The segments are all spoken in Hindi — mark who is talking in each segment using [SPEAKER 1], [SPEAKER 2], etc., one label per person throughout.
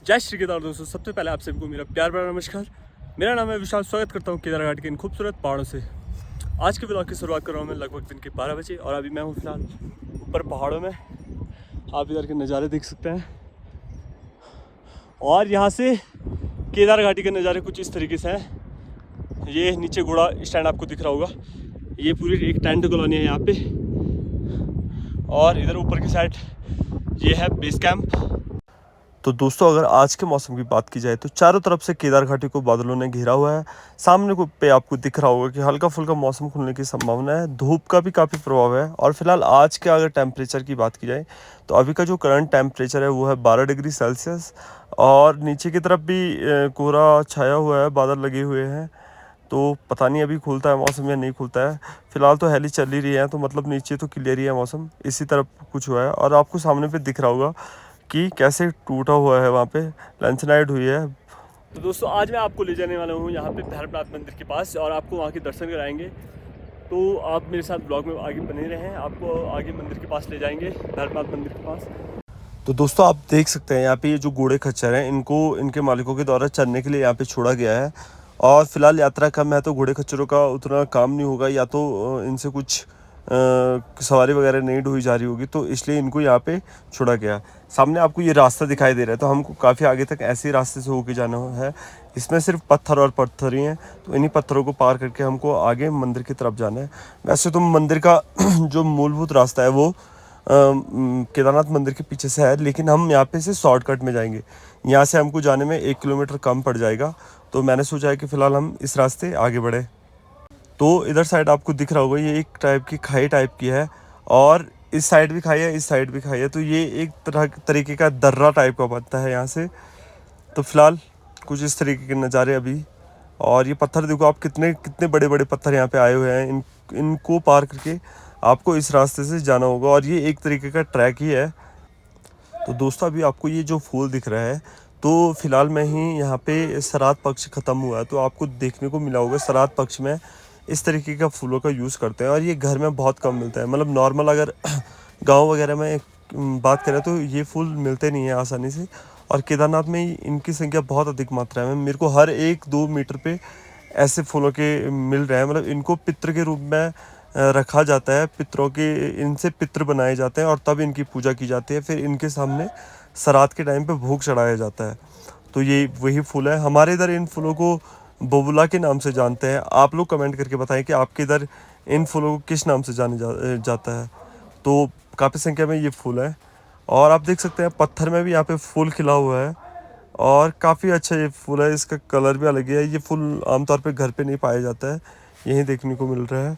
[SPEAKER 1] जय श्री केदार दोस्तों, सबसे पहले आप सबको मेरा प्यार भरा नमस्कार। मेरा नाम है विशाल। स्वागत करता हूँ केदार घाटी के इन खूबसूरत पहाड़ों से। आज के ब्लॉग की शुरुआत कर रहा हूँ मैं लगभग दिन के 12 बजे और अभी मैं हूँ फिलहाल ऊपर पहाड़ों में। आप इधर के नज़ारे देख सकते हैं और यहाँ से केदार घाटी के नज़ारे कुछ इस तरीके से हैं। ये नीचे घोड़ा स्टैंड आपको दिख रहा होगा, ये पूरी एक टेंट कॉलोनी है यहाँ पे। और इधर ऊपर की साइड ये है बेस कैंप। तो दोस्तों अगर आज के मौसम की बात की जाए तो चारों तरफ से केदार घाटी को बादलों ने घेरा हुआ है। सामने को पे आपको दिख रहा होगा कि हल्का फुल्का मौसम खुलने की संभावना है। धूप का भी काफ़ी प्रभाव है। और फिलहाल आज के अगर टेम्परेचर की बात की जाए तो अभी का जो करंट टेम्परेचर है वो है 12 डिग्री सेल्सियस। और नीचे की तरफ भी कोहरा छाया हुआ है, बादल लगे हुए हैं। तो पता नहीं अभी खुलता है मौसम या नहीं खुलता है। फिलहाल तो हेली चल ही रही है, तो मतलब नीचे तो क्लियर ही है मौसम। इसी तरफ कुछ हुआ है और आपको सामने पे दिख रहा होगा कि कैसे टूटा हुआ है, वहाँ पे लैंडस्लाइड हुई है। तो दोस्तों आज मैं आपको ले जाने वाला हूँ यहाँ पे भैरवनाथ मंदिर के पास और आपको वहाँ के दर्शन कराएंगे। तो आप मेरे साथ ब्लॉग में आगे बने रहें, आपको आगे मंदिर के पास ले जाएंगे, भैरवनाथ मंदिर के पास। तो दोस्तों आप देख सकते हैं यहाँ पे ये जो घोड़े खच्चर हैं इनको इनके मालिकों के द्वारा चरने के लिए यहाँ पे छोड़ा गया है। और फिलहाल यात्रा कम है तो घोड़े खच्चरों का उतना काम नहीं होगा, या तो इनसे कुछ सवारी वगैरह नहीं ढोई जा रही होगी, तो इसलिए इनको यहाँ पे छोड़ा गया। सामने आपको ये रास्ता दिखाई दे रहा है, तो हमको काफ़ी आगे तक ऐसे ही रास्ते से होके जाना है। इसमें सिर्फ पत्थर और पत्थर ही हैं, तो इन्हीं पत्थरों को पार करके हमको आगे मंदिर की तरफ जाना है। वैसे तो मंदिर का जो मूलभूत रास्ता है वो केदारनाथ मंदिर के पीछे से है, लेकिन हम यहाँ पे से शॉर्टकट में जाएंगे। यहाँ से हमको जाने में 1 किलोमीटर कम पड़ जाएगा, तो मैंने सोचा है कि फ़िलहाल हम इस रास्ते आगे बढ़े। तो इधर साइड आपको दिख रहा होगा ये एक टाइप की खाई टाइप की है, और इस साइड भी खाई है, इस साइड भी खाई है। तो ये एक तरीके का दर्रा टाइप का बनता है यहाँ से। तो फिलहाल कुछ इस तरीके के नज़ारे अभी। और ये पत्थर देखो आप, कितने कितने बड़े बड़े पत्थर यहाँ पे आए हुए हैं। इनको पार करके आपको इस रास्ते से जाना होगा, और ये एक तरीके का ट्रैक ही है। तो दोस्तों अभी आपको ये जो फूल दिख रहा है, तो फिलहाल में ही यहाँ पे श्राद्ध पक्ष ख़त्म हुआ है, तो आपको देखने को मिला होगा श्राद्ध पक्ष में इस तरीके का फूलों का यूज़ करते हैं। और ये घर में बहुत कम मिलता है, मतलब नॉर्मल अगर गांव वगैरह में बात करें तो ये फूल मिलते नहीं हैं आसानी से। और केदारनाथ में इनकी संख्या बहुत अधिक मात्रा में, मेरे को हर 1-2 मीटर पे ऐसे फूलों के मिल रहे हैं। मतलब इनको पितृ के रूप में रखा जाता है, पितरों के, इनसे पितृ बनाए जाते हैं और तब इनकी पूजा की जाती है। फिर इनके सामने श्राद्ध के टाइम पे भोग चढ़ाया जाता है। तो ये वही फूल है। हमारे इधर इन फूलों को बबूला के नाम से जानते हैं। आप लोग कमेंट करके बताएं कि आपके इधर इन फूलों को किस नाम से जाता है। तो काफ़ी संख्या में ये फूल है। और आप देख सकते हैं पत्थर में भी यहाँ पे फूल खिला हुआ है, और काफ़ी अच्छा ये फूल है। इसका कलर भी अलग है। ये फूल आमतौर पे घर पे नहीं पाया जाता है, यहीं देखने को मिल रहा है।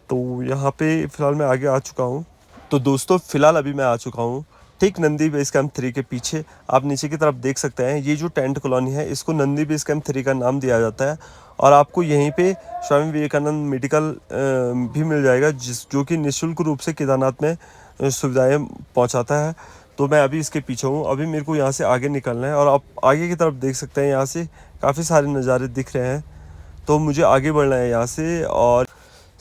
[SPEAKER 1] तो यहाँ पे फ़िलहाल मैं आगे आ चुका हूँ। तो दोस्तों फ़िलहाल अभी मैं आ चुका हूँ ठीक नंदी बेस कैंप 3 के पीछे। आप नीचे की तरफ देख सकते हैं ये जो टेंट कॉलोनी है, इसको नंदी बेस कैंप 3 का नाम दिया जाता है। और आपको यहीं पे स्वामी विवेकानंद मेडिकल भी मिल जाएगा, जो कि निःशुल्क रूप से केदारनाथ में सुविधाएँ पहुँचाता है। तो मैं अभी इसके पीछे हूँ। अभी मेरे को यहाँ से आगे निकलना है, और आप आगे की तरफ देख सकते हैं यहाँ से काफ़ी सारे नज़ारे दिख रहे हैं। तो मुझे आगे बढ़ना है यहाँ से। और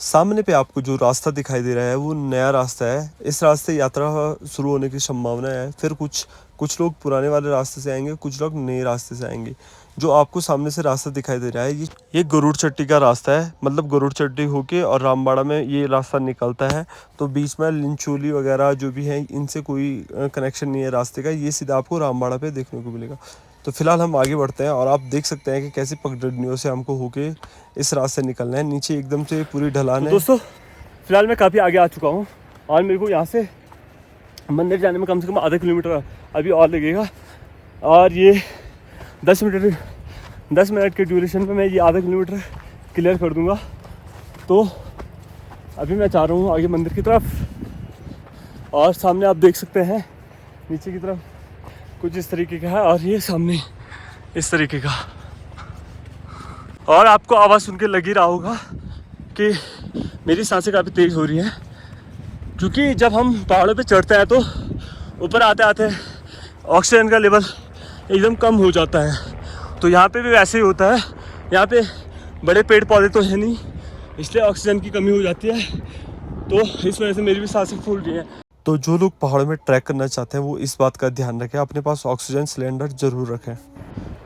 [SPEAKER 1] सामने पे आपको जो रास्ता दिखाई दे रहा है वो नया रास्ता है। इस रास्ते यात्रा शुरू होने की संभावना है। फिर कुछ लोग पुराने वाले रास्ते से आएंगे, कुछ लोग नए रास्ते से आएंगे। जो आपको सामने से रास्ता दिखाई दे रहा है ये गरुड़ चट्टी का रास्ता है। मतलब गरुड़ चट्टी होके और रामबाड़ा में ये रास्ता निकलता है। तो बीच में लिंचोली वगैरह जो भी है इनसे कोई कनेक्शन नहीं है रास्ते का। ये सीधा आपको रामबाड़ा पे देखने को मिलेगा। तो फिलहाल हम आगे बढ़ते हैं, और आप देख सकते हैं कि कैसी पगडंडियों से हमको होके इस रास्ते निकलना है। नीचे एकदम से पूरी ढलान है। दोस्तों फिलहाल मैं काफ़ी आगे आ चुका हूँ, और मेरे को यहाँ से मंदिर जाने में कम से कम आधा किलोमीटर अभी और लगेगा। और ये 10 मिनट के ड्यूरेशन में मैं ये आधा किलोमीटर क्लियर कर दूँगा। तो अभी मैं जा रहा हूँ आगे मंदिर की तरफ, और सामने आप देख सकते हैं नीचे की तरफ कुछ इस तरीके का है, और ये सामने इस तरीके का। और आपको आवाज़ सुन के लग ही रहा होगा कि मेरी सांसें काफ़ी तेज़ हो रही हैं, क्योंकि जब हम पहाड़ों पे चढ़ते हैं तो ऊपर आते आते ऑक्सीजन का लेवल एकदम कम हो जाता है। तो यहाँ पे भी वैसे ही होता है। यहाँ पे बड़े पेड़ पौधे तो है नहीं, इसलिए ऑक्सीजन की कमी हो जाती है। तो इस वजह से मेरी भी सांसें फूल रही हैं। तो जो लोग पहाड़ों में ट्रैक करना चाहते हैं वो इस बात का ध्यान रखें, अपने पास ऑक्सीजन सिलेंडर ज़रूर रखें।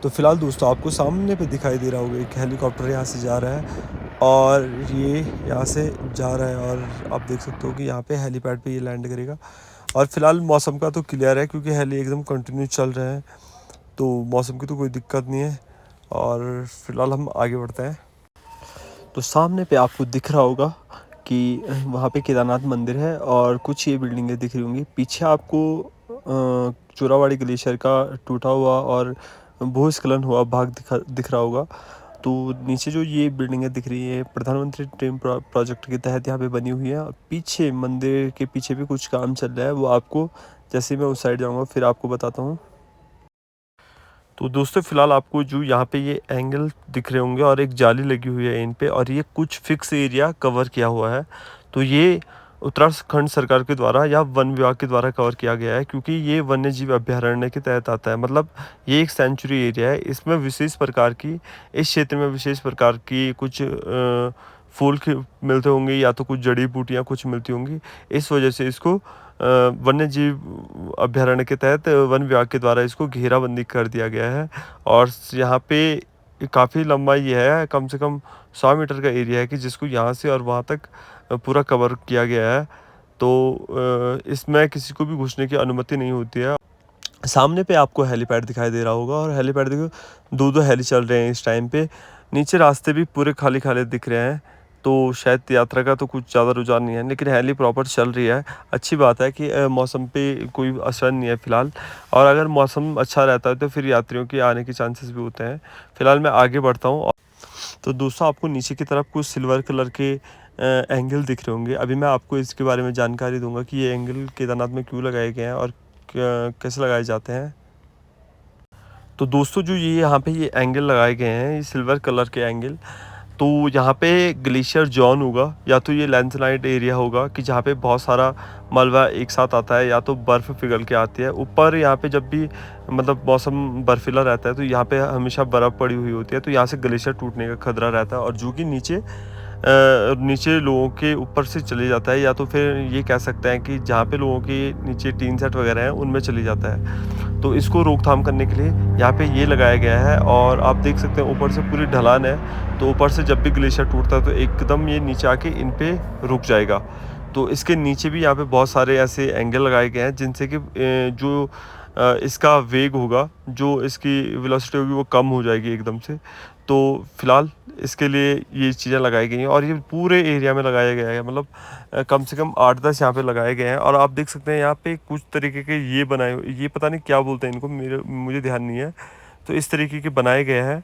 [SPEAKER 1] तो फिलहाल दोस्तों आपको सामने पे दिखाई दे रहा होगा एक हेलीकॉप्टर यहाँ से जा रहा है, और ये यहाँ से जा रहा है, और आप देख सकते हो कि यहाँ पे हेलीपैड पे ये लैंड करेगा। और फिलहाल मौसम का तो क्लियर है क्योंकि हेली एकदम कंटिन्यू चल रहे हैं, तो मौसम की तो कोई दिक्कत नहीं है। और फिलहाल हम आगे बढ़ते हैं। तो सामने पे आपको दिख रहा होगा कि वहाँ पे केदारनाथ मंदिर है, और कुछ ये बिल्डिंगें दिख रही होंगी। पीछे आपको चोरावाड़ी ग्लेशियर का टूटा हुआ और भूस्खलन हुआ भाग दिख रहा होगा। तो नीचे जो ये बिल्डिंगें दिख रही है प्रधानमंत्री ड्रीम प्रोजेक्ट के तहत यहाँ पे बनी हुई है। पीछे मंदिर के पीछे भी कुछ काम चल रहा है, वो आपको जैसे मैं उस साइड जाऊँगा फिर आपको बताता हूँ। तो दोस्तों फ़िलहाल आपको जो यहाँ पे ये एंगल दिख रहे होंगे और एक जाली लगी हुई है इन पे, और ये कुछ फिक्स एरिया कवर किया हुआ है। तो ये उत्तराखंड सरकार के द्वारा या वन विभाग के द्वारा कवर किया गया है, क्योंकि ये वन्य जीव अभ्यारण्य के तहत आता है। मतलब ये एक सेंचुरी एरिया है। इसमें विशेष प्रकार की, इस क्षेत्र में विशेष प्रकार की कुछ फूल मिलते होंगे, या तो कुछ जड़ी बूटियाँ कुछ मिलती होंगी। इस वजह से इसको वन्य जीव अभ्यारण्य के तहत वन विभाग के द्वारा इसको घेराबंदी कर दिया गया है। और यहाँ पे काफ़ी लंबाई ये है, कम से कम 100 मीटर का एरिया है कि जिसको यहाँ से और वहाँ तक पूरा कवर किया गया है। तो इसमें किसी को भी घुसने की अनुमति नहीं होती है। सामने पे आपको हेलीपैड दिखाई दे रहा होगा, और हेलीपैड देखो दो हेली चल रहे हैं इस टाइम पे। नीचे रास्ते भी पूरे खाली खाली दिख रहे हैं, तो शायद यात्रा का तो कुछ ज़्यादा रुझान नहीं है, लेकिन हेली प्रॉपर चल रही है। अच्छी बात है कि मौसम पे कोई असर नहीं है फ़िलहाल, और अगर मौसम अच्छा रहता है तो फिर यात्रियों के आने के चांसेस भी होते हैं। फ़िलहाल मैं आगे बढ़ता हूँ। तो दोस्तों आपको नीचे की तरफ कुछ सिल्वर कलर के एंगल दिख रहे होंगे। अभी मैं आपको इसके बारे में जानकारी दूंगा कि ये एंगल केदारनाथ में क्यों लगाए गए हैं और कैसे लगाए जाते हैं। तो दोस्तों जो ये यहाँ पे ये एंगल लगाए गए हैं, ये सिल्वर कलर के एंगल, तो यहाँ पे ग्लेशियर जोन होगा, या तो ये लैंडस्लाइड एरिया होगा कि जहाँ पे बहुत सारा मलबा एक साथ आता है, या तो बर्फ़ पिघल के आती है ऊपर। यहाँ पे जब भी मतलब मौसम बर्फीला रहता है तो यहाँ पे हमेशा बर्फ़ पड़ी हुई होती है, तो यहाँ से ग्लेशियर टूटने का खतरा रहता है, और जो कि नीचे लोगों के ऊपर से चले जाता है, या तो फिर ये कह सकते हैं कि जहाँ पे लोगों के नीचे टीन सेट वगैरह हैं उनमें चली जाता है। तो इसको रोकथाम करने के लिए यहाँ पे ये लगाया गया है। और आप देख सकते हैं ऊपर से पूरी ढलान है, तो ऊपर से जब भी ग्लेशियर टूटता है तो एकदम ये नीचे आके इन पे रुक जाएगा। तो इसके नीचे भी यहाँ पे बहुत सारे ऐसे एंगल लगाए गए हैं जिनसे कि जो इसका वेग होगा, जो इसकी वेलोसिटी होगी वो कम हो जाएगी एकदम से। तो फिलहाल इसके लिए ये चीज़ें लगाई गई हैं, और ये पूरे एरिया में लगाया गया है। मतलब कम से कम 8-10 यहाँ पे लगाए गए हैं। और आप देख सकते हैं यहाँ पे कुछ तरीके के ये बनाए हुए, ये पता नहीं क्या बोलते हैं इनको, मुझे ध्यान नहीं है। तो इस तरीके के बनाए गए हैं,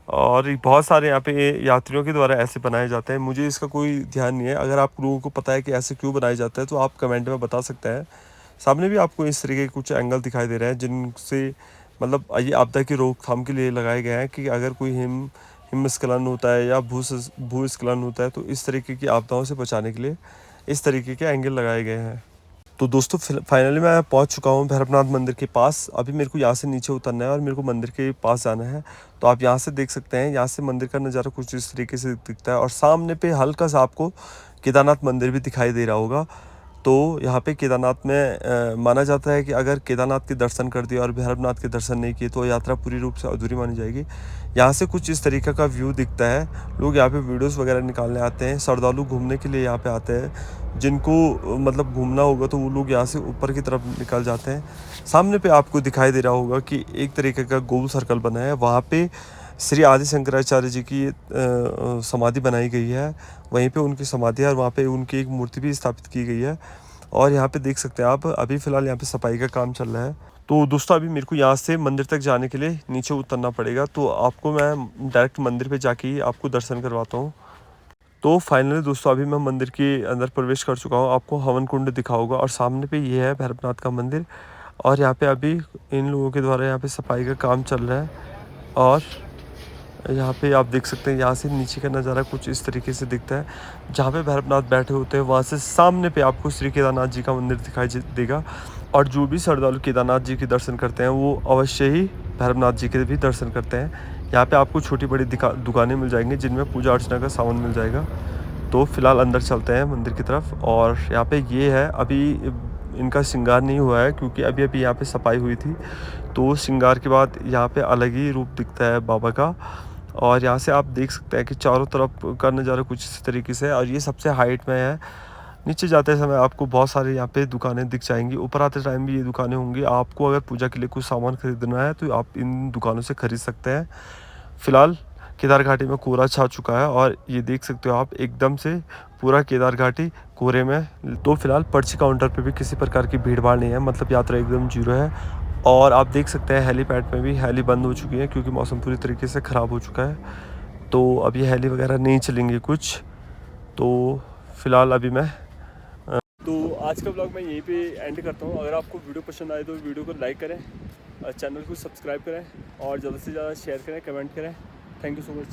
[SPEAKER 1] और बहुत सारे यहाँ पे यात्रियों के द्वारा ऐसे बनाए जाते हैं। मुझे इसका कोई ध्यान नहीं है। अगर आप लोगों को पता है कि ऐसे क्यों बनाया जाता है तो आप कमेंट में बता सकते हैं। सामने भी आपको इस तरीके के कुछ एंगल दिखाई दे रहे हैं जिनसे मतलब ये आपदा की रोकथाम के लिए लगाए गए हैं कि अगर कोई हिमस्खलन होता है या भूस्खलन होता है तो इस तरीके की आपदाओं से बचाने के लिए इस तरीके के एंगल लगाए गए हैं। तो दोस्तों फाइनली मैं पहुंच चुका हूं भैरवनाथ मंदिर के पास। अभी मेरे को यहाँ से नीचे उतरना है और मेरे को मंदिर के पास जाना है। तो आप यहाँ से देख सकते हैं, यहाँ से मंदिर का नज़ारा कुछ इस तरीके से दिखता है, और सामने पे हल्का सा आपको केदारनाथ मंदिर भी दिखाई दे रहा होगा। तो यहाँ पे केदारनाथ में माना जाता है कि अगर केदारनाथ के दर्शन कर दिए और भैरवनाथ के दर्शन नहीं किए तो यात्रा पूरी रूप से अधूरी मानी जाएगी। यहाँ से कुछ इस तरीके का व्यू दिखता है। लोग यहाँ पे वीडियोस वगैरह निकालने आते हैं, श्रद्धालु घूमने के लिए यहाँ पे आते हैं। जिनको मतलब घूमना होगा तो वो लोग यहाँ से ऊपर की तरफ निकल जाते हैं। सामने पे आपको दिखाई दे रहा होगा कि एक तरीके का गोल सर्कल बना है, वहाँ पे श्री आदि शंकराचार्य जी की समाधि बनाई गई है। वहीं पे उनकी समाधि है और वहाँ पे उनकी एक मूर्ति भी स्थापित की गई है। और यहाँ पे देख सकते हैं आप, अभी फ़िलहाल यहाँ पे सफाई का काम चल रहा है। तो दोस्तों अभी मेरे को यहाँ से मंदिर तक जाने के लिए नीचे उतरना पड़ेगा, तो आपको मैं डायरेक्ट मंदिर पे जाके ही आपको दर्शन करवाता हूँ। तो फाइनली दोस्तों अभी मैं मंदिर के अंदर प्रवेश कर चुका हूँ। आपको हवन कुंड दिखा होगा, और सामने पे ये है भैरवनाथ का मंदिर। और यहाँ पे अभी इन लोगों के द्वारा यहाँ पे सफाई का काम चल रहा है। और यहाँ पे आप देख सकते हैं, यहाँ से नीचे का नज़ारा कुछ इस तरीके से दिखता है। जहाँ पे भैरवनाथ बैठे होते हैं वहाँ से सामने पे आपको श्री केदारनाथ जी का मंदिर दिखाई देगा। और जो भी श्रद्धालु केदारनाथ जी के दर्शन करते हैं वो अवश्य ही भैरवनाथ जी के भी दर्शन करते हैं। यहाँ पे आपको छोटी बड़ी दुकानें मिल जाएंगी जिनमें पूजा अर्चना का सामान मिल जाएगा। तो फिलहाल अंदर चलते हैं मंदिर की तरफ। और यहाँ पे ये है, अभी इनका श्रृंगार नहीं हुआ है, क्योंकि अभी अभी यहाँ पे सफाई हुई थी। तो श्रृंगार के बाद यहाँ पे अलग ही रूप दिखता है बाबा का। और यहाँ से आप देख सकते हैं कि चारों तरफ का नज़ारा कुछ इस तरीके से है, और ये सबसे हाइट में है। नीचे जाते समय आपको बहुत सारे यहाँ पे दुकानें दिख जाएंगी, ऊपर आते टाइम भी ये दुकानें होंगी। आपको अगर पूजा के लिए कुछ सामान खरीदना है तो आप इन दुकानों से खरीद सकते हैं। फ़िलहाल केदार घाटी में कोहरा छा चुका है, और ये देख सकते हो आप एकदम से पूरा केदार घाटी कोहरे में। तो फिलहाल पर्ची काउंटर पे भी किसी प्रकार की भीड़ भाड़ नहीं है, मतलब यात्रा एकदम जीरो है। और आप देख सकते हैं हेलीपैड में भी हेली बंद हो चुकी है, क्योंकि मौसम पूरी तरीके से ख़राब हो चुका है। तो अब ये हेली वगैरह नहीं चलेंगे कुछ। तो फिलहाल अभी मैं तो आज का ब्लॉग मैं यहीं पे एंड करता हूँ। अगर आपको वीडियो पसंद आए तो वीडियो को लाइक करें, चैनल को सब्सक्राइब करें, और ज़्यादा से ज़्यादा शेयर करें, कमेंट करें। Thank you so much.